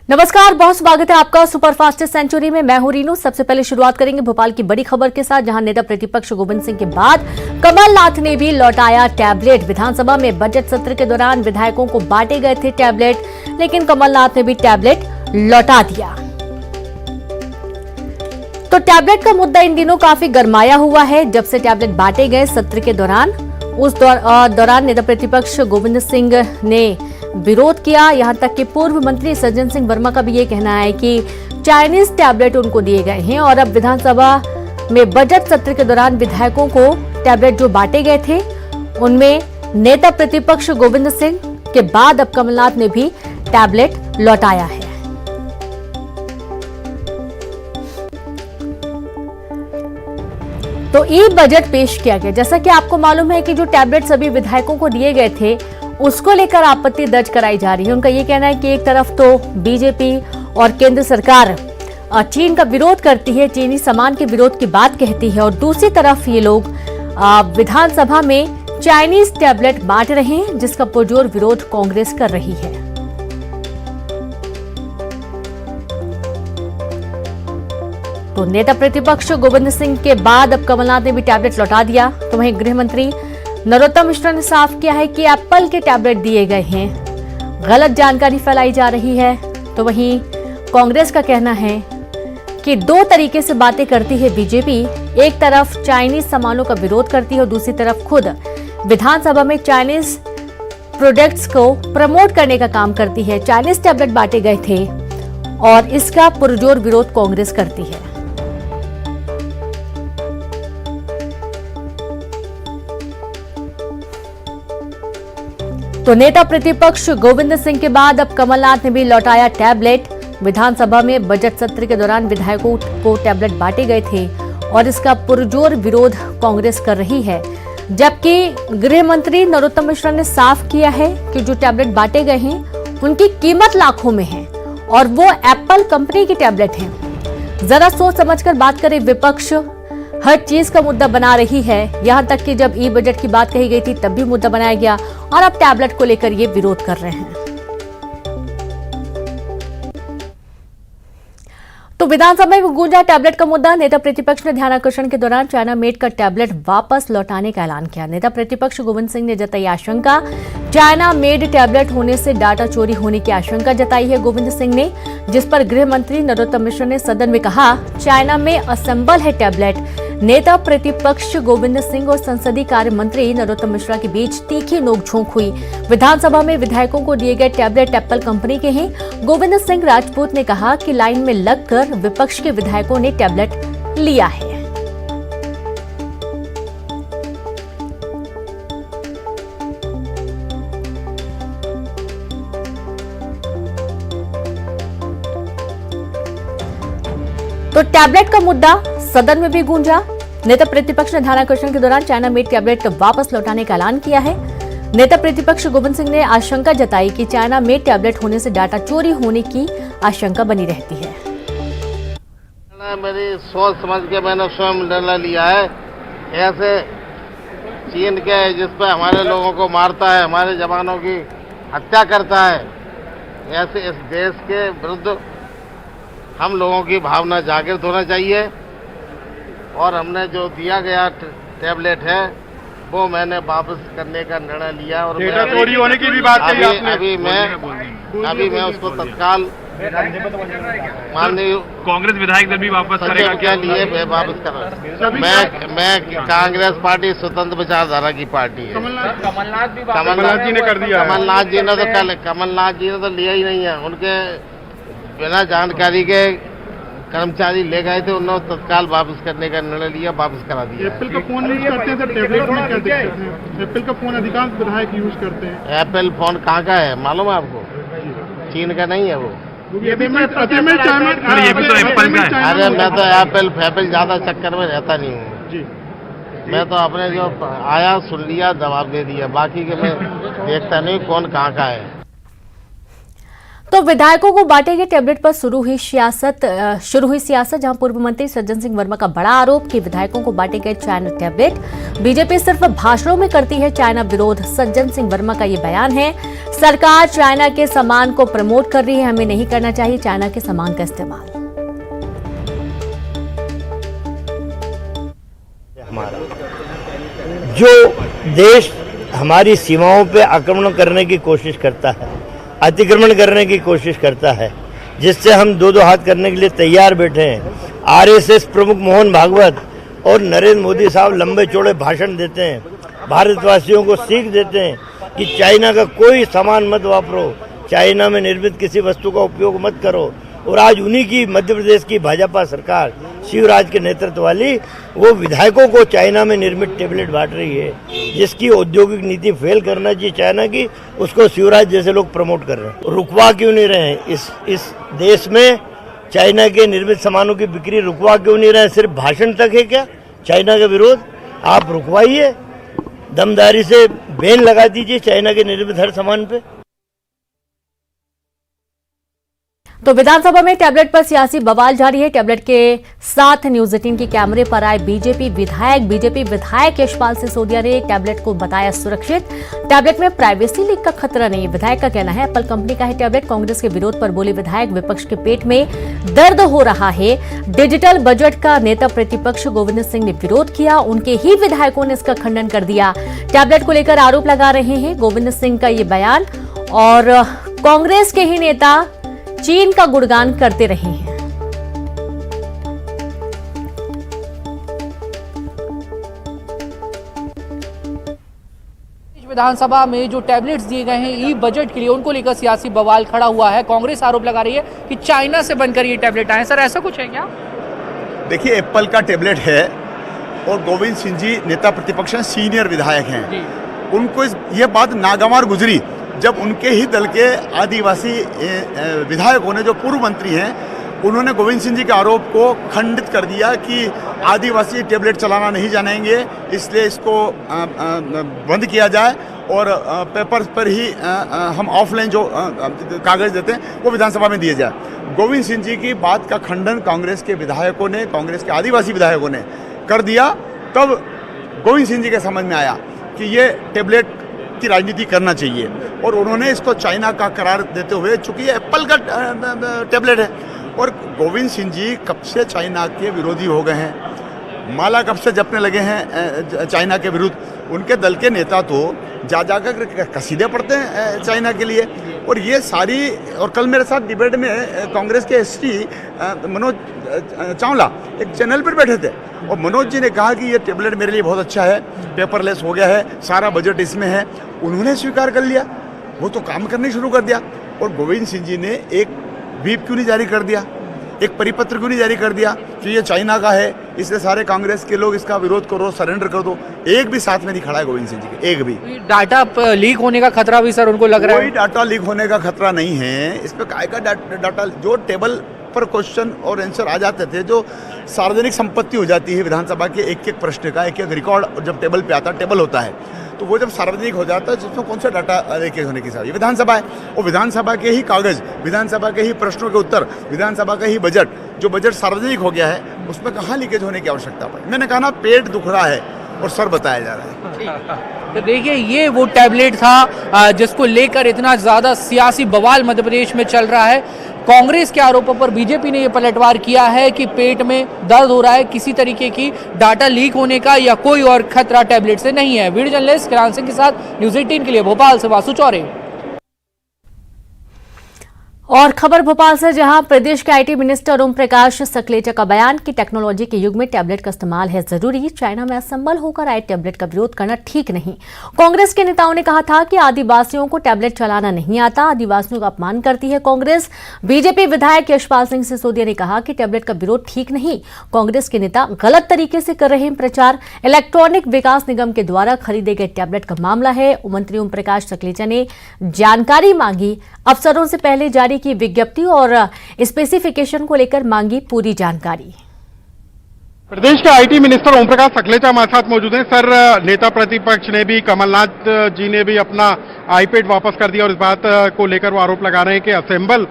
नमस्कार, बहुत स्वागत है आपका सुपरफास्ट सेंचुरी में। मैं हूं रीनू। सबसे पहले शुरुआत करेंगे भोपाल की बड़ी खबर के साथ, जहां नेता प्रतिपक्ष गोविंद सिंह के बाद कमलनाथ ने भी लौटाया टैबलेट। विधानसभा में बजट सत्र के दौरान विधायकों को बांटे गए थे टैबलेट, लेकिन कमलनाथ ने भी टैबलेट लौटा दिया। तो टैबलेट का मुद्दा इन दिनों काफी गरमाया हुआ है। जब से टैबलेट बांटे गए सत्र के दौरान, उस दौरान नेता प्रतिपक्ष गोविंद सिंह ने विरोध किया। यहां तक कि पूर्व मंत्री सज्जन सिंह वर्मा का भी ये कहना है कि चाइनीज टैबलेट उनको दिए गए हैं और अब विधानसभा में बजट सत्र के दौरान विधायकों को टैबलेट जो बांटे गए थे, उनमें नेता प्रतिपक्ष गोविंद सिंह के बाद अब कमलनाथ ने भी टैबलेट लौटाया है। तो ई बजट पेश किया गया। जैसा कि आपको मालूम है कि जो टैबलेट सभी विधायकों को दिए गए थे, उसको लेकर आपत्ति दर्ज कराई जा रही है। उनका ये कहना है कि एक तरफ तो बीजेपी और केंद्र सरकार चीन का विरोध करती है, चीनी सामान के विरोध की बात कहती है, और दूसरी तरफ ये लोग विधानसभा में चाइनीज टैबलेट बांट रहे हैं, जिसका पुरजोर विरोध कांग्रेस कर रही है। तो नेता प्रतिपक्ष गोविंद सिंह के बाद अब कमलनाथ ने भी टैबलेट लौटा दिया। तो वहीं गृह मंत्री नरोत्तम मिश्रा ने साफ किया है कि एप्पल के टैबलेट दिए गए हैं, गलत जानकारी फैलाई जा रही है। तो वहीं कांग्रेस का कहना है कि दो तरीके से बातें करती है बीजेपी। एक तरफ चाइनीज सामानों का विरोध करती है और दूसरी तरफ खुद विधानसभा में चाइनीज प्रोडक्ट्स को प्रमोट करने का काम करती है। चाइनीज टैबलेट बांटे गए थे और इसका पुरजोर विरोध कांग्रेस करती है। तो नेता प्रतिपक्ष गोविंद सिंह के बाद अब कमलनाथ ने भी लौटाया टैबलेट। विधानसभा में बजट सत्र के दौरान विधायकों को टैबलेट बांटे गए थे और इसका पुरजोर विरोध कांग्रेस कर रही है, जबकि गृह मंत्री नरोत्तम मिश्रा ने साफ किया है कि जो टैबलेट बांटे गए हैं उनकी कीमत लाखों में है और वो एप्पल कंपनी की टैबलेट हैं। जरा सोच समझकर बात करें, विपक्ष हर चीज का मुद्दा बना रही है। यहां तक कि जब ई बजट की बात कही गई थी तब भी मुद्दा बनाया गया और अब टैबलेट को लेकर ये विरोध कर रहे हैं। तो विधानसभा में गूंजा टैबलेट का मुद्दा। नेता प्रतिपक्ष ने ध्यानाकर्षण के दौरान चाइना मेड का टैबलेट वापस लौटाने का ऐलान किया। नेता प्रतिपक्ष गोविंद सिंह ने जताई आशंका, चाइना मेड टैबलेट होने से डाटा चोरी होने की आशंका जताई है गोविंद सिंह ने, जिस पर गृह मंत्री नरोत्तम मिश्रा ने सदन में कहा, चाइना में असेंबल है टैबलेट। नेता प्रतिपक्ष गोविंद सिंह और संसदीय कार्य मंत्री नरोत्तम मिश्रा के बीच तीखी नोकझोंक हुई। विधानसभा में विधायकों को दिए गए टैबलेट एप्पल कंपनी के हैं। गोविंद सिंह राजपूत ने कहा कि लाइन में लगकर विपक्ष के विधायकों ने टैबलेट लिया है। तो टैबलेट का मुद्दा सदन में भी गूंजा। नेता प्रतिपक्ष ने ध्यानाकर्षण के दौरान चाइना मेड टैबलेट वापस लौटाने का ऐलान किया है। नेता प्रतिपक्ष गोविंद सिंह ने आशंका जताई कि चाइना मेड टैबलेट होने से डाटा चोरी होने की आशंका बनी रहती है। मेरी सोच समझ के मैंने स्वयं निर्णय लिया है। ऐसे चीन के जिस पर हमारे लोगों को मारता है, हमारे जवानों की हत्या करता है, ऐसे इस देश के विरुद्ध हम लोगों की भावना जागृत होना चाहिए। और हमने जो दिया गया टैबलेट है वो मैंने वापस करने का निर्णय लिया। और डेटा चोरी होने की भी बात कही आपने। अभी मैं उसको तत्काल माननीय कांग्रेस विधायक दल भी वापस करेगा क्या लिए मैं वापस कर रहा हूँ। मैं कांग्रेस पार्टी स्वतंत्र विचारधारा की पार्टी है। कमलनाथ जी ने कर दिया। कमलनाथ जी ने तो लिया ही नहीं है। उनके बिना जानकारी के कर्मचारी ले गए थे, उन्होंने तत्काल वापस करने का निर्णय लिया, वापस करा दिया। एप्पल का फोन यूज करते हैं सर, टैबलेट में क्या दिक्कत है? एप्पल का फोन अधिकांश विधायक यूज करते हैं। एप्पल फोन कहाँ का है मालूम है आपको? चीन का नहीं है वो। ये भी तो एप्पल का है। अरे मैं तो एप्पल ज्यादा चक्कर में रहता नहीं हूँ जी। मैं तो अपने जो आया सुन लिया, जवाब दे दिया, बाकी के मैं देखता नहीं कौन कहाँ का है। तो विधायकों को बांटे गए टैबलेट पर शुरू हुई सियासत, जहां पूर्व मंत्री सज्जन सिंह वर्मा का बड़ा आरोप कि विधायकों को बांटे गए चाइना टैबलेट बीजेपी सिर्फ भाषणों में करती है चाइना विरोध। सज्जन सिंह वर्मा का ये बयान है। सरकार चाइना के सामान को प्रमोट कर रही है, हमें नहीं करना चाहिए चाइना के सामान का इस्तेमाल। हमारा जो देश हमारी सीमाओं पे आक्रमण करने की कोशिश करता है, अतिक्रमण करने की कोशिश करता है, जिससे हम दो दो हाथ करने के लिए तैयार बैठे हैं। आरएसएस प्रमुख मोहन भागवत और नरेंद्र मोदी साहब लंबे चौड़े भाषण देते हैं, भारतवासियों को सीख देते हैं कि चाइना का कोई सामान मत वापरो, चाइना में निर्मित किसी वस्तु का उपयोग मत करो। और आज उन्हीं की मध्य प्रदेश की भाजपा सरकार शिवराज के नेतृत्व वाली वो विधायकों को चाइना में निर्मित टेबलेट बांट रही है, जिसकी औद्योगिक नीति फेल करना चाहिए चाइना की, उसको शिवराज जैसे लोग प्रमोट कर रहे हैं। रुकवा क्यों नहीं रहे हैं इस देश में चाइना के निर्मित सामानों की बिक्री? रुकवा क्यों नहीं रहे? सिर्फ भाषण तक है क्या चाइना का विरोध? आप रुकवाइए, दमदारी से बैन लगा दीजिए चाइना के निर्मित हर सामान पे। तो विधानसभा में टैबलेट पर सियासी बवाल जारी है। टैबलेट के साथ न्यूज 18 के कैमरे पर आए बीजेपी विधायक यशपाल सिसोदिया ने टैबलेट को बताया सुरक्षित। टैबलेट में प्राइवेसी लीक का खतरा नहीं। विधायक का कहना है एप्पल कंपनी का है टैबलेट। कांग्रेस के विरोध पर बोले विधायक, विपक्ष के पेट में दर्द हो रहा है। डिजिटल बजट का नेता प्रतिपक्ष गोविंद सिंह ने विरोध किया, उनके ही विधायकों ने इसका खंडन कर दिया। टैबलेट को लेकर आरोप लगा रहे हैं गोविंद सिंह का ये बयान, और कांग्रेस के ही नेता चीन का गुणगान करते रहे हैं। विधानसभा में जो टैबलेट्स दिए गए हैं ई बजट के लिए, उनको लेकर सियासी बवाल खड़ा हुआ है। कांग्रेस आरोप लगा रही है कि चाइना से बनकर ये टैबलेट आए। सर, ऐसा कुछ है क्या? देखिए, एप्पल का टैबलेट है और गोविंद सिंह जी नेता प्रतिपक्ष हैं, सीनियर विधायक हैं। उनको ये बात नागवार गुजरी जब उनके ही दल के आदिवासी विधायकों ने, जो पूर्व मंत्री हैं, उन्होंने गोविंद सिंह जी के आरोप को खंडित कर दिया कि आदिवासी टैबलेट चलाना नहीं जानेंगे, इसलिए इसको बंद किया जाए और पेपर पर ही हम ऑफलाइन जो कागज़ देते हैं वो विधानसभा में दिए जाए। गोविंद सिंह जी की बात का खंडन कांग्रेस के विधायकों ने, कांग्रेस के आदिवासी विधायकों ने कर दिया। तब गोविंद सिंह जी के समझ में आया कि ये टैबलेट की राजनीति करना चाहिए और उन्होंने इसको चाइना का करार देते हुए, चूंकि ये एप्पल का टैबलेट है और गोविंद सिंह जी कब से चाइना के विरोधी हो गए हैं, माला कब से जपने लगे हैं चाइना के विरुद्ध। उनके दल के नेता तो जाकर कसीदे पढ़ते हैं चाइना के लिए। और ये सारी, और कल मेरे साथ डिबेट में कांग्रेस के एसटी मनोज चावला एक चैनल पर बैठे थे और मनोज जी ने कहा कि ये टैबलेट मेरे लिए बहुत अच्छा है, पेपरलेस हो गया है, सारा बजट इसमें है। उन्होंने स्वीकार कर लिया, वो तो काम करने शुरू कर दिया। और गोविंद सिंह जी ने एक व्हीप क्यों नहीं जारी कर दिया, एक परिपत्र क्यों नहीं जारी कर दिया कि ये चाइना का है, इसलिए सारे कांग्रेस के लोग इसका विरोध करो, सरेंडर कर दो। एक भी साथ में नहीं खड़ा है गोविंद सिंह जी के, एक भी। डाटा लीक होने का खतरा भी सर उनको लग रहा है? कोई डाटा लीक होने का खतरा नहीं है। इस पर काय का डाटा, जो टेबल पर क्वेश्चन और आंसर आ जाते थे, जो सार्वजनिक संपत्ति हो जाती है विधानसभा के एक एक प्रश्न का, एक एक रिकॉर्ड जब टेबल पे आता है, टेबल होता है, तो वो जब सार्वजनिक हो जाता है, जिसमें कौन सा डाटा लीकेज होने की ये विधानसभा है। और विधानसभा के ही कागज, विधानसभा के ही प्रश्नों के उत्तर, विधानसभा का ही बजट, जो बजट सार्वजनिक हो गया है, उसमें कहाँ लीकेज होने की आवश्यकता पड़ी? मैंने कहा ना, पेट दुख रहा है और सर बताया जा रहा है। तो देखिए, ये वो टैबलेट था जिसको लेकर इतना ज्यादा सियासी बवाल मध्य प्रदेश में चल रहा है। कांग्रेस के आरोपों पर बीजेपी ने यह पलटवार किया है कि पेट में दर्द हो रहा है, किसी तरीके की डाटा लीक होने का या कोई और खतरा टैबलेट से नहीं है। वीडियो जर्नलिस्ट किरण सिंह के साथ न्यूज 18 के लिए भोपाल से वासु चौरे। और खबर भोपाल से, जहां प्रदेश के आईटी मिनिस्टर ओम प्रकाश सकलेचा का बयान कि टेक्नोलॉजी के युग में टैबलेट का इस्तेमाल है जरूरी, चाइना में असंबल होकर आए टैबलेट का विरोध करना ठीक नहीं। कांग्रेस के नेताओं ने कहा था कि आदिवासियों को टैबलेट चलाना नहीं आता, आदिवासियों का अपमान करती है कांग्रेस। बीजेपी विधायक यशपाल सिंह सिसोदिया ने कहा कि टैबलेट का विरोध ठीक नहीं, कांग्रेस के नेता गलत तरीके से कर रहे हैं प्रचार। इलेक्ट्रॉनिक विकास निगम के द्वारा खरीदे गए टैबलेट का मामला है। मंत्री ओम प्रकाश सकलेचा ने जानकारी मांगी, अफसरों से पहले जारी की विज्ञप्ति और स्पेसिफिकेशन को लेकर मांगी पूरी जानकारी। प्रदेश के आईटी मिनिस्टर ओम प्रकाश सकलेचा हमारे साथ मौजूद हैं। सर, नेता प्रतिपक्ष ने भी, कमलनाथ जी ने भी अपना आईपैड वापस कर दिया और इस बात को लेकर वो आरोप लगा रहे हैं कि असेंबल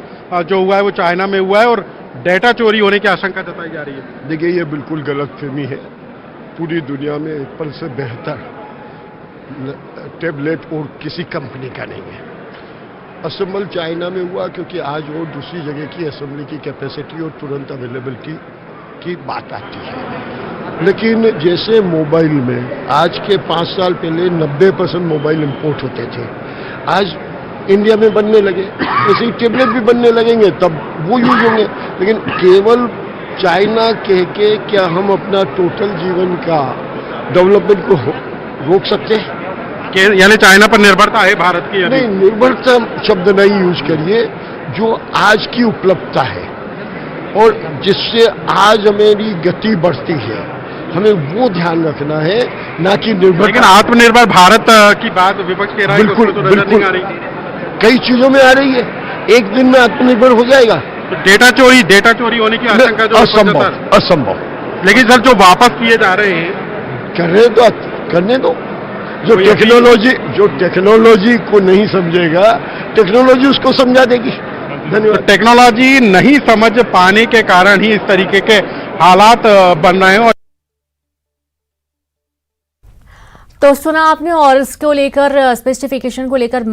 जो हुआ है वो चाइना में हुआ है और डेटा चोरी होने की आशंका जताई जा रही है। देखिए, ये बिल्कुल गलतफहमी है। पूरी दुनिया में एप्पल से बेहतर टैबलेट और किसी कंपनी का नहीं है। असेंबल चाइना में हुआ, क्योंकि आज वो दूसरी जगह की असेंबली की कैपेसिटी और तुरंत अवेलेबिलिटी की बात आती है। लेकिन जैसे मोबाइल में आज के 5 साल पहले 90% मोबाइल इंपोर्ट होते थे, आज इंडिया में बनने लगे, ऐसे ही टेबलेट भी बनने लगेंगे, तब वो यूज होंगे। लेकिन केवल चाइना कह के क्या हम अपना टोटल जीवन का डेवलपमेंट को रोक सकते हैं? यानी चाइना पर निर्भरता है भारत की? नहीं, निर्भरता शब्द नहीं यूज करिए, जो आज की उपलब्धता है और जिससे आज हमारी गति बढ़ती है, हमें वो ध्यान रखना है, ना कि निर्भर। लेकिन आत्मनिर्भर भारत की बात विपक्ष कह रहा है, बिल्कुल तो नजर नहीं आ रही। कई चीजों में आ रही है, एक दिन में आत्मनिर्भर हो जाएगा। तो डेटा चोरी होने की आशंका जो असंभव। लेकिन सर जो वापस किए जा रहे हैं, करने दो। जो टेक्नोलॉजी को नहीं समझेगा, टेक्नोलॉजी उसको समझा देगी। धन्यवाद। टेक्नोलॉजी नहीं समझ पाने के कारण ही इस तरीके के हालात बन रहे हैं। तो सुना आपने, और इसको लेकर स्पेसिफिकेशन को लेकर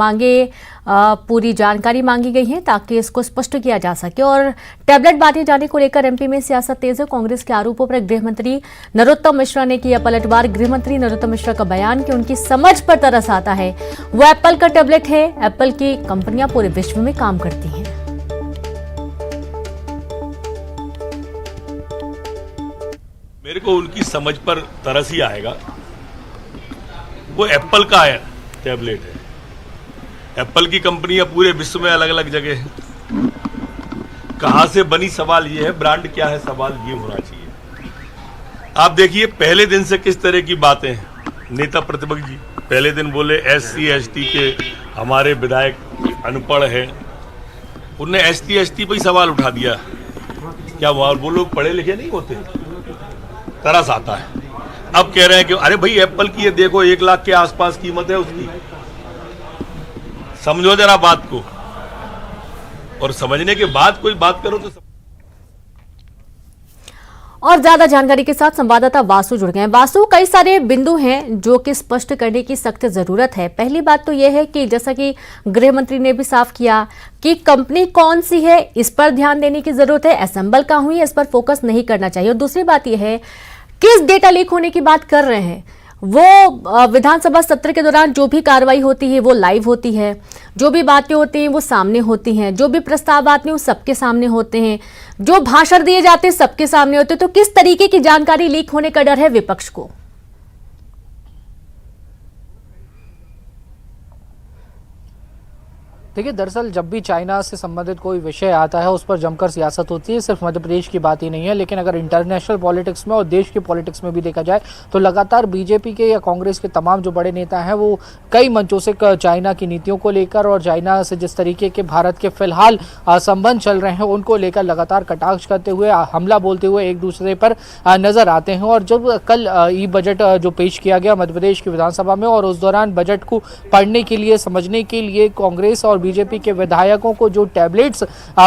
पूरी जानकारी मांगी गई है ताकि इसको स्पष्ट किया जा सके। और टैबलेट बांटे जाने को लेकर एमपी में सियासत तेज है। कांग्रेस के आरोपों पर गृह मंत्री नरोत्तम मिश्रा ने किया पलटवार। गृह मंत्री नरोत्तम मिश्रा का बयान कि उनकी समझ पर तरस आता है। वो एप्पल का टैबलेट है, एप्पल की कंपनियां पूरे विश्व में काम करती हैं। मेरे को उनकी समझ पर तरस ही आएगा। वो एप्पल का टैबलेट है, एप्पल की कंपनियां पूरे विश्व में अलग अलग जगह है। कहां से बनी सवाल ये है, ब्रांड क्या है सवाल ये होना चाहिए। आप देखिए पहले दिन से किस तरह की बातें हैं। नेता प्रतिपक्ष जी पहले दिन बोले SC ST के हमारे विधायक अनपढ़ है, उनने SC ST पे ही सवाल उठा दिया। क्या वो लोग पढ़े लिखे नहीं होते? तरस आता है। अब कह रहे हैं कि अरे भाई एप्पल की ये देखो 1 लाख के आसपास कीमत है उसकी। समझो जरा बात को, और समझने के बाद कोई बात करो तो। और ज्यादा जानकारी के साथ संवाददाता वासु जुड़ गए हैं। वासु, कई सारे बिंदु हैं जो कि स्पष्ट करने की सख्त जरूरत है। पहली बात तो यह है कि जैसा कि गृह मंत्री ने भी साफ किया कि कंपनी कौन सी है, इस पर ध्यान देने की जरूरत है। असेंबल कहां हुई है, इस पर फोकस नहीं करना चाहिए। और दूसरी बात यह है किस डेटा लीक होने की बात कर रहे हैं, वो विधानसभा सत्र के दौरान जो भी कार्रवाई होती है वो लाइव होती है, जो भी बातें होती हैं वो सामने होती हैं, जो भी प्रस्ताव आते हैं वो सबके सामने होते हैं, जो भाषण दिए जाते हैं सबके सामने होते हैं। तो किस तरीके की जानकारी लीक होने का डर है विपक्ष को? देखिए, दरअसल जब भी चाइना से संबंधित कोई विषय आता है उस पर जमकर सियासत होती है। सिर्फ मध्य प्रदेश की बात ही नहीं है, लेकिन अगर इंटरनेशनल पॉलिटिक्स में और देश की पॉलिटिक्स में भी देखा जाए तो लगातार बीजेपी के या कांग्रेस के तमाम जो बड़े नेता हैं वो कई मंचों से चाइना की नीतियों को लेकर और चाइना से जिस तरीके के भारत के फिलहाल संबंध चल रहे हैं उनको लेकर लगातार कटाक्ष करते हुए, हमला बोलते हुए एक दूसरे पर नजर आते हैं। और जब कल ई बजट जो पेश किया गया मध्य प्रदेश की विधानसभा में, और उस दौरान बजट को पढ़ने के लिए, समझने के लिए कांग्रेस और बीजेपी के विधायकों को जो टैबलेट्स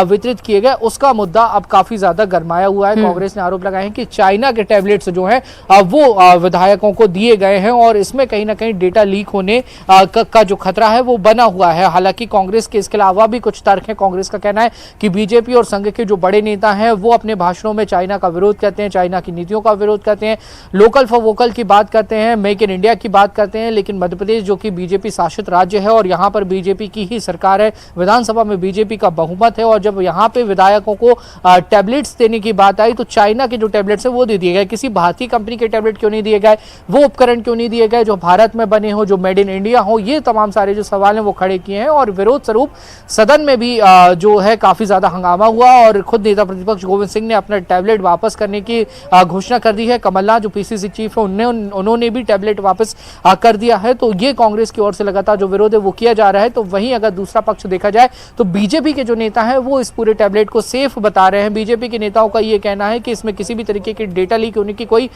वितरित किए गए उसका मुद्दा अब काफी ज्यादा गरमाया हुआ है। कांग्रेस ने आरोप लगाए हैं कि चाइना के टैबलेट्स जो हैं वो विधायकों को दिए गए हैं और इसमें कहीं ना कहीं डेटा लीक होने का जो खतरा है वो बना हुआ है। हालांकि कांग्रेस के इसके अलावा भी कुछ तर्क हैं। कांग्रेस का कहना है कि बीजेपी और संघ के जो बड़े नेता हैं वो अपने भाषणों में चाइना का विरोध करते हैं, चाइना की नीतियों का विरोध करते हैं, लोकल फॉर वोकल की बात करते हैं, मेक इन इंडिया की बात करते हैं। लेकिन मध्य प्रदेश जो कि बीजेपी शासित राज्य है और यहाँ पर बीजेपी की ही सरकार है, विधानसभा में बीजेपी का बहुमत है, और जब यहाँ पे विधायकों को टैबलेट्स देने की बात आई तो चाइना के जो टैबलेट्स है वो दे दिए गए। किसी भारतीय कंपनी के टैबलेट क्यों नहीं दिए गए, वो उपकरण क्यों नहीं दिए गए जो भारत में बने हो, जो मेड इन इंडिया हो? ये तमाम सारे जो सवाल हैं वो खड़े किए हैं। और विरोध स्वरूप सदन में भी जो है काफी ज्यादा हंगामा हुआ और खुद नेता प्रतिपक्ष गोविंद सिंह ने अपना टैबलेट वापस करने की घोषणा कर दी है। कमलनाथ जो पीसीसी चीफ है उन्होंने भी टैबलेट वापस कर दिया है। तो ये कांग्रेस की ओर से लगातार जो विरोध है वो किया जा रहा है। तो वहीं अगर दूसरा पक्ष देखा जाए तो बीजेपी के जो नेता हैं वो इस पूरे टैबलेट को सेफ बता रहे हैं। बीजेपी के नेताओं का ये कहना है कि इसमें किसी भी तरीके की डेटा लीक होने की कोई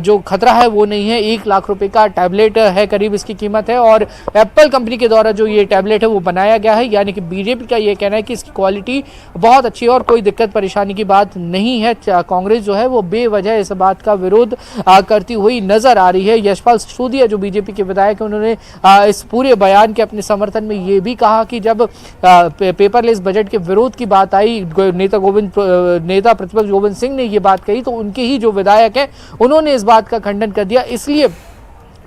जो खतरा है वो नहीं है। 1 लाख रुपए का टैबलेट है करीब इसकी कीमत है, और एप्पल कंपनी के द्वारा जो ये टैबलेट है वो बनाया गया है। यानी कि बीजेपी का ये कहना है कि इसकी क्वालिटी बहुत अच्छी है और कोई दिक्कत परेशानी की बात नहीं है। कांग्रेस जो है वो बेवजह इस बात का विरोध करती हुई नजर आ रही है। यशपाल सिसोदिया जो बीजेपी के विधायक है उन्होंने इस पूरे बयान के अपने समर्थन में ये भी कहा कि जब पेपरलेस बजट के विरोध की बात आई, नेता प्रतिपक्ष गोविंद सिंह ने ये बात कही तो उनके ही जो विधायक हैं उन्होंने इस बात का खंडन कर दिया। इसलिए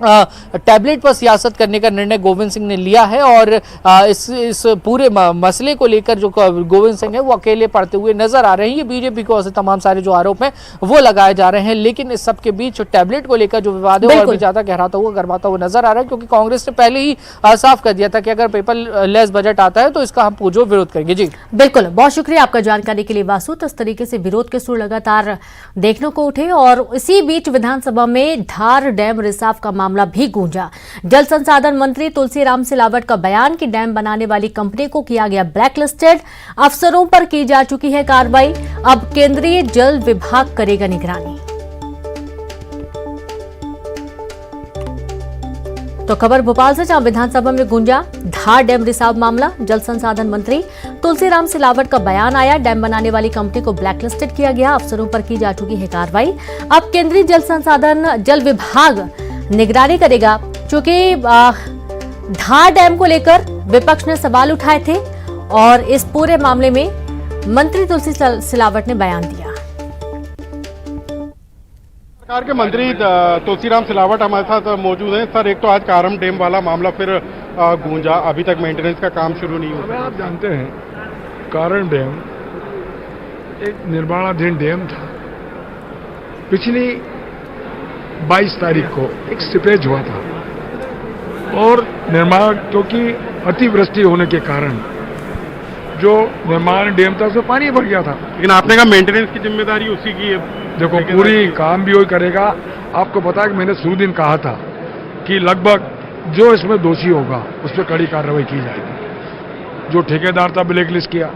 टैबलेट पर सियासत करने का निर्णय गोविंद सिंह ने लिया है और इस पूरे मसले को लेकर जो गोविंद सिंह है वो अकेले पड़ते हुए नजर आ रहे हैं। ये बीजेपी को ऐसे तमाम सारे जो आरोप हैं वो लगाए जा रहे हैं, लेकिन इस सब के बीच टैबलेट को लेकर जो विवाद है और भी ज्यादा गरमाता हुआ नजर आ रहा है, क्योंकि कांग्रेस ने पहले ही साफ कर दिया था कि अगर पेपरलेस बजट आता है तो इसका हम पूरा विरोध करेंगे। जी बिल्कुल, बहुत शुक्रिया आपका जानकारी के लिए वासु। तो इस तरीके से विरोध के सुर लगातार देखने को उठे और इसी बीच विधानसभा में धार डैम रिसाव का मामला भी गूंजा। जल संसाधन मंत्री तुलसीराम सिलावट का बयान कि डैम बनाने वाली कंपनी को किया गया ब्लैकलिस्टेड, अफसरों पर की जा चुकी है कार्रवाई, अब केंद्रीय जल विभाग करेगा निगरानी। तो खबर भोपाल से, जहां विधानसभा में गूंजा धार डैम रिसाव मामला। जल संसाधन मंत्री तुलसीराम सिलावट का बयान आया, डैम बनाने वाली कंपनी को ब्लैकलिस्टेड किया गया, अफसरों पर की जा चुकी है कार्रवाई, अब केंद्रीय जल विभाग निगरानी करेगा। क्योंकि धार डैम को लेकर विपक्ष ने सवाल उठाए थे और इस पूरे मामले में मंत्री तुलसी सिलावट ने बयान दिया। सरकार के मंत्री तुलसीराम सिलावट हमारे साथ मौजूद हैं। सर, एक तो आज कारम डैम वाला मामला फिर गूंजा, अभी तक मेंटेनेंस का काम शुरू नहीं हुआ। आप जानते हैं कारम डैम एक निर्माणाधीन डैम था। पिछली 22 तारीख को एक सिपेज हुआ था और निर्माण, क्योंकि अतिवृष्टि होने के कारण जो निर्माण डैम था उसमें पानी भर गया था। लेकिन आपने कहा मेंटेनेंस की जिम्मेदारी उसी की है। देखो, पूरी काम भी वही करेगा। आपको पता है कि मैंने शुरू दिन कहा था कि लगभग जो इसमें दोषी होगा उस पर कड़ी कार्रवाई की जाएगी। जो ठेकेदार था ब्लैक लिस्ट किया,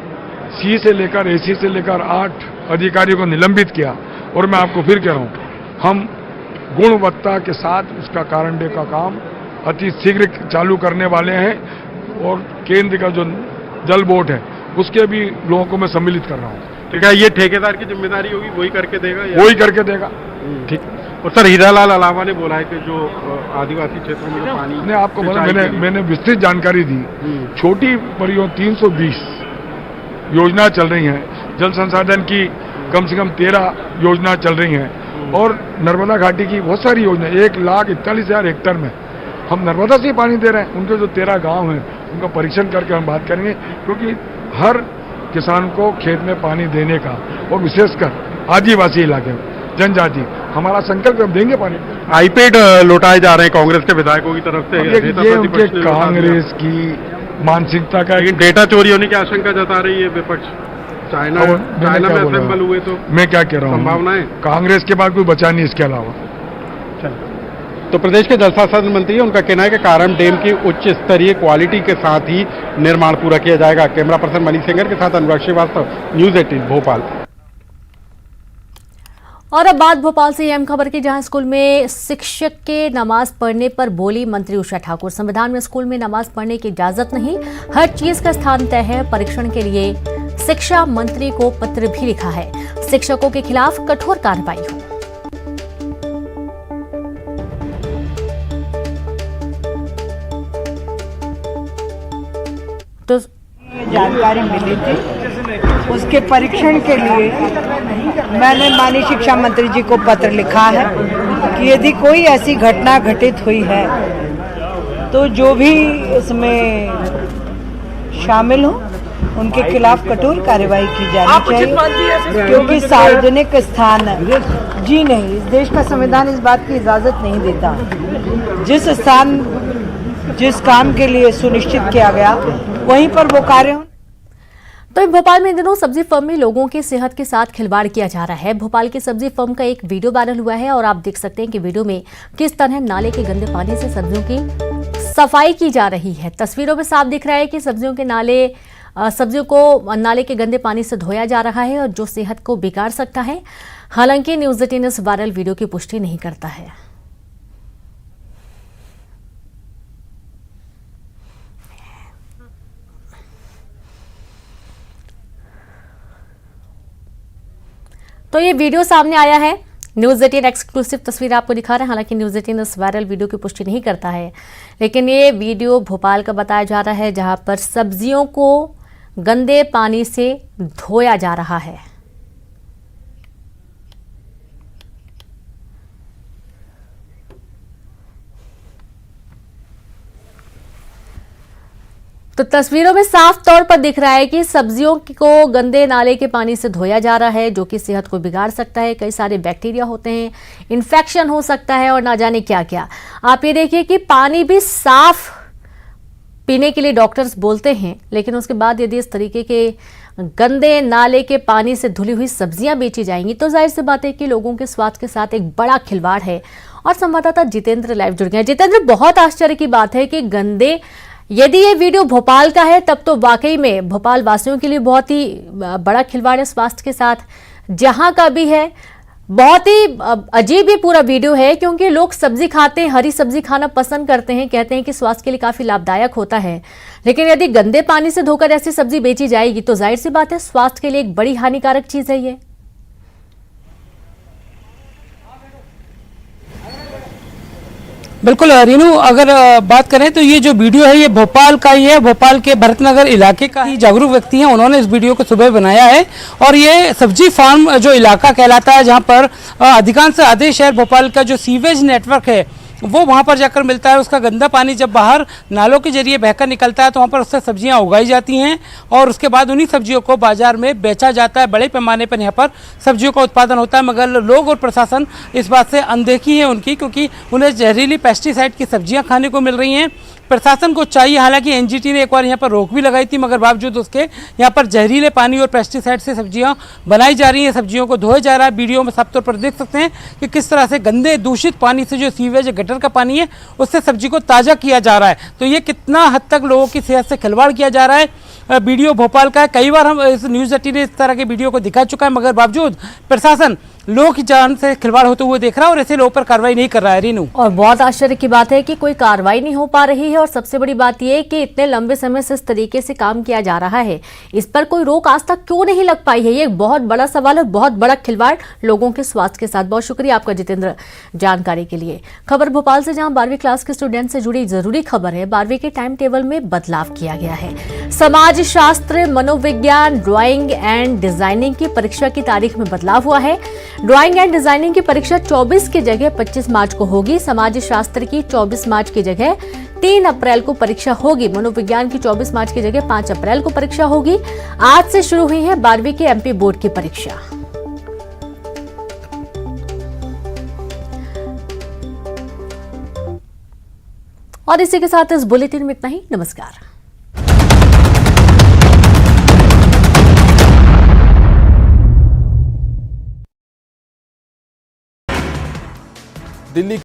सी से लेकर एसी से लेकर 8 अधिकारियों को निलंबित किया। और मैं आपको फिर कह रहा हूँ, हम गुणवत्ता के साथ उसका कारण डे का काम अति शीघ्र चालू करने वाले हैं और केंद्र का जो जल बोर्ड है उसके भी लोगों को मैं सम्मिलित कर रहा हूँ। ठीक है, ये ठेकेदार की जिम्मेदारी होगी, वही करके देगा वही करके देगा। ठीक। और सर, हीरालाल अलावा ने बोला है कि जो आदिवासी क्षेत्रों में जो पानी, ने आपको बोला, मैंने विस्तृत जानकारी दी। छोटी परियोजना 320 योजना चल रही है, जल संसाधन की कम से कम 13 योजना चल रही हैं और नर्मदा घाटी की बहुत सारी योजना, 1,41,000 हेक्टेयर में हम नर्मदा से ही पानी दे रहे हैं। उनके जो 13 गांव हैं उनका परीक्षण करके हम बात करेंगे, क्योंकि हर किसान को खेत में पानी देने का और विशेषकर आदिवासी इलाके में जनजाति हमारा संकल्प, हम देंगे पानी। आईपैड लौटाए जा रहे हैं कांग्रेस के विधायकों की तरफ से। ये उनके कांग्रेस की मानसिकता का, लेकिन डेटा चोरी होने की आशंका जता रही है विपक्ष। चाइना में असेंबल हुए तो मैं क्या कह रहा हूँ, संभावनाएं कांग्रेस के बाद कोई बचा नहीं इसके अलावा। तो प्रदेश के जल संसाधन मंत्री, उनका कहना है कि कारम डैम की उच्च स्तरीय क्वालिटी के साथ ही निर्माण पूरा किया जाएगा। कैमरा पर्सन मनीष सेंगर के साथ अनुराग श्रीवास्तव, न्यूज 18 भोपाल। और अब बात भोपाल से अहम खबर की, जहां स्कूल में शिक्षक के नमाज पढ़ने पर बोली मंत्री उषा ठाकुर, संविधान में स्कूल में नमाज पढ़ने की इजाजत नहीं, हर चीज का स्थान तय है। परीक्षण के लिए शिक्षा मंत्री को पत्र भी लिखा है, शिक्षकों के खिलाफ कठोर कार्रवाई हो। तो जानकारी मिली थी, उसके परीक्षण के लिए मैंने माननीय शिक्षा मंत्री जी को पत्र लिखा है कि यदि कोई ऐसी घटना घटित हुई है तो जो भी इसमें शामिल हो उनके खिलाफ कठोर कार्रवाई की जानी चाहिए, क्योंकि सार्वजनिक स्थान जी नहीं, इस देश का संविधान इस बात की इजाजत नहीं देता। जिस स्थान जिस काम के लिए सुनिश्चित किया गया वहीं पर वो कार्य हो। तो भोपाल में इन दिनों सब्जी फर्म में लोगों की सेहत के साथ खिलवाड़ किया जा रहा है। भोपाल की सब्जी फर्म का एक वीडियो वायरल हुआ है और आप देख सकते हैं कि वीडियो में किस तरह नाले के गंदे पानी से सब्जियों की सफाई की जा रही है। तस्वीरों में साफ दिख रहा है कि सब्जियों को नाले के गंदे पानी से धोया जा रहा है और जो सेहत को बिगाड़ सकता है। हालांकि न्यूज 18 इस वायरल वीडियो की पुष्टि नहीं करता है। तो ये वीडियो सामने आया है न्यूज़18 एक्सक्लूसिव तस्वीर आपको दिखा रहे हैं। हालांकि न्यूज़18 इस वायरल वीडियो की पुष्टि नहीं करता है, लेकिन ये वीडियो भोपाल का बताया जा रहा है, जहां पर सब्जियों को गंदे पानी से धोया जा रहा है। तो तस्वीरों में साफ तौर पर दिख रहा है कि सब्जियों को गंदे नाले के पानी से धोया जा रहा है, जो कि सेहत को बिगाड़ सकता है। कई सारे बैक्टीरिया होते हैं, इन्फेक्शन हो सकता है और ना जाने क्या क्या। आप ये देखिए कि पानी भी साफ पीने के लिए डॉक्टर्स बोलते हैं, लेकिन उसके बाद यदि इस तरीके के गंदे नाले के पानी से धुली हुई सब्जियां बेची जाएंगी तो जाहिर सी बात है कि लोगों के स्वास्थ्य के साथ एक बड़ा खिलवाड़ है। और संवाददाता जितेंद्र लाइव जुड़ गए हैं। जितेंद्र, बहुत आश्चर्य की बात है कि गंदे, यदि ये वीडियो भोपाल का है तब तो वाकई में भोपाल वासियों के लिए बहुत ही बड़ा खिलवाड़ है स्वास्थ्य के साथ। जहां का भी है, बहुत ही अजीब ही पूरा वीडियो है, क्योंकि लोग सब्जी खाते हैं, हरी सब्जी खाना पसंद करते हैं, कहते हैं कि स्वास्थ्य के लिए काफी लाभदायक होता है। लेकिन यदि गंदे पानी से धोकर ऐसी सब्जी बेची जाएगी तो जाहिर सी बात है स्वास्थ्य के लिए एक बड़ी हानिकारक चीज है ये। बिल्कुल रीनू, अगर बात करें तो ये जो वीडियो है ये भोपाल का ही है। भोपाल के भरतनगर इलाके का ही जागरूक व्यक्ति हैं, उन्होंने इस वीडियो को सुबह बनाया है। और ये सब्जी फार्म जो इलाका कहलाता है, जहां पर अधिकांश आधे शहर भोपाल का जो सीवेज नेटवर्क है वो वहां पर जाकर मिलता है। उसका गंदा पानी जब बाहर नालों के जरिए बहकर निकलता है तो वहां पर उससे सब्जियां उगाई जाती हैं और उसके बाद उन्हीं सब्जियों को बाजार में बेचा जाता है। बड़े पैमाने पर यहाँ पर सब्जियों का उत्पादन होता है, मगर लोग और प्रशासन इस बात से अनदेखी है उनकी, क्योंकि उन्हें जहरीली पेस्टिसाइड की सब्जियां खाने को मिल रही हैं। प्रशासन को चाहिए, हालांकि एनजीटी ने एक बार यहाँ पर रोक भी लगाई थी, मगर बावजूद उसके यहाँ पर जहरीले पानी और पेस्टिसाइड से सब्जियां बनाई जा रही हैं, सब्जियों को धोया जा रहा है। वीडियो में साफ तौर पर देख सकते हैं कि किस तरह से गंदे दूषित पानी से, जो सीवेज गटर का पानी है, उससे सब्जी को ताज़ा किया जा रहा है। तो ये कितना हद तक लोगों की सेहत से खिलवाड़ किया जा रहा है। वीडियो भोपाल का है, कई बार हम इस न्यूज़18 ने इस तरह के वीडियो को दिखा चुका है, मगर बावजूद प्रशासन लोगों की जान से खिलवाड़ होते हुए देख रहा है और ऐसे लोगों पर कार्रवाई नहीं कर रहा है। रीनू, और बहुत आश्चर्य की बात है कि कोई कार्रवाई नहीं हो पा रही है, और सबसे बड़ी बात यह है कि इतने लंबे समय से इस तरीके से काम किया जा रहा है, इस पर कोई रोक आज तक क्यों नहीं लग पाई है? ये एक बहुत बड़ा सवाल है, बहुत बड़ा खिलवाड़ लोगों के स्वास्थ्य के साथ। बहुत शुक्रिया आपका जितेंद्र जानकारी के लिए। खबर भोपाल से, जहां 12वीं क्लास के स्टूडेंट से जुड़ी जरूरी खबर है। 12वीं के टाइम टेबल में बदलाव किया गया है। समाज शास्त्र, मनोविज्ञान, ड्राइंग एंड डिजाइनिंग की परीक्षा की तारीख में बदलाव हुआ है। ड्राइंग एंड डिजाइनिंग की परीक्षा 24 की जगह 25 मार्च को होगी। समाज शास्त्र की 24 मार्च की जगह 3 अप्रैल को परीक्षा होगी। मनोविज्ञान की 24 मार्च की जगह 5 अप्रैल को परीक्षा होगी। आज से शुरू हुई है 12वीं के एमपी बोर्ड की परीक्षा। और इसी के साथ इस बुलेटिन में इतना ही। नमस्कार। दिल्ली